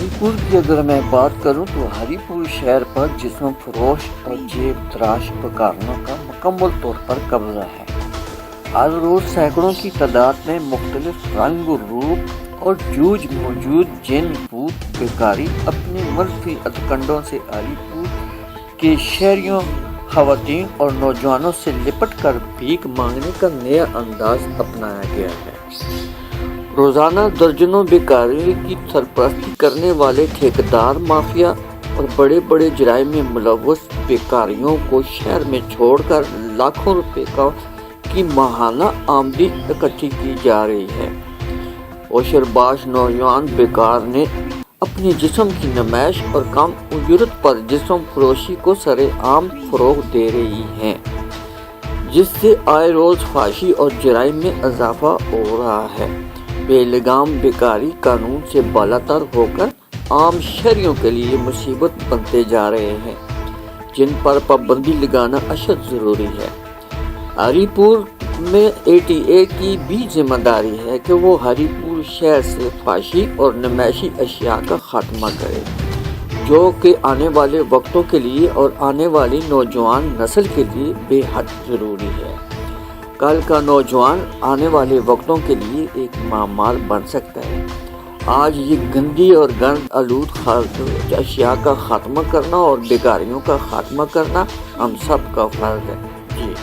ہری پور کی اگر میں بات کروں تو ہری پور شہر پر جسم فروش اور جیب تراش بکاروں کا مکمل طور پر قبضہ ہے۔ ہر روز سینکڑوں کی تعداد میں مختلف رنگ و روپ اور جوجھ موجود جن بھوت بیکاری اپنے منفی ہتھکنڈوں سے ہری پور کے شہریوں، خواتین اور نوجوانوں سے لپٹ کر بھیک مانگنے کا نیا انداز اپنایا گیا ہے۔ روزانہ درجنوں بیکاری کی سرپرستی کرنے والے ٹھیکیدار مافیا اور بڑے بڑے جرائم میں ملوث بیکاریوں کو شہر میں چھوڑ کر لاکھوں روپے کی ماہانہ آمدنی اکٹھی کی جا رہی ہے۔ ہوشرباش نوجوان بیکار نے اپنی جسم کی نمائش اور کم اجرت پر جسم فروشی کو سر عام فروغ دے رہی ہیں، جس سے آئے روز فحاشی اور جرائم میں اضافہ ہو رہا ہے۔ بے لگام بیکاری قانون سے بالاتر ہو کر عام شہریوں کے لیے مصیبت بنتے جا رہے ہیں، جن پر پابندی لگانا اشد ضروری ہے۔ ہری پور میں ATA کی بھی ذمہ داری ہے کہ وہ ہری پور شہر سے فحاشی اور نمائشی اشیاء کا خاتمہ کرے، جو کہ آنے والے وقتوں کے لیے اور آنے والی نوجوان نسل کے لیے بے حد ضروری ہے۔ کل کا نوجوان آنے والے وقتوں کے لیے ایک معمار بن سکتا ہے۔ آج یہ گندی اور گند آلود اشیاء کا خاتمہ کرنا اور بیکاریوں کا خاتمہ کرنا ہم سب کا فرض ہے۔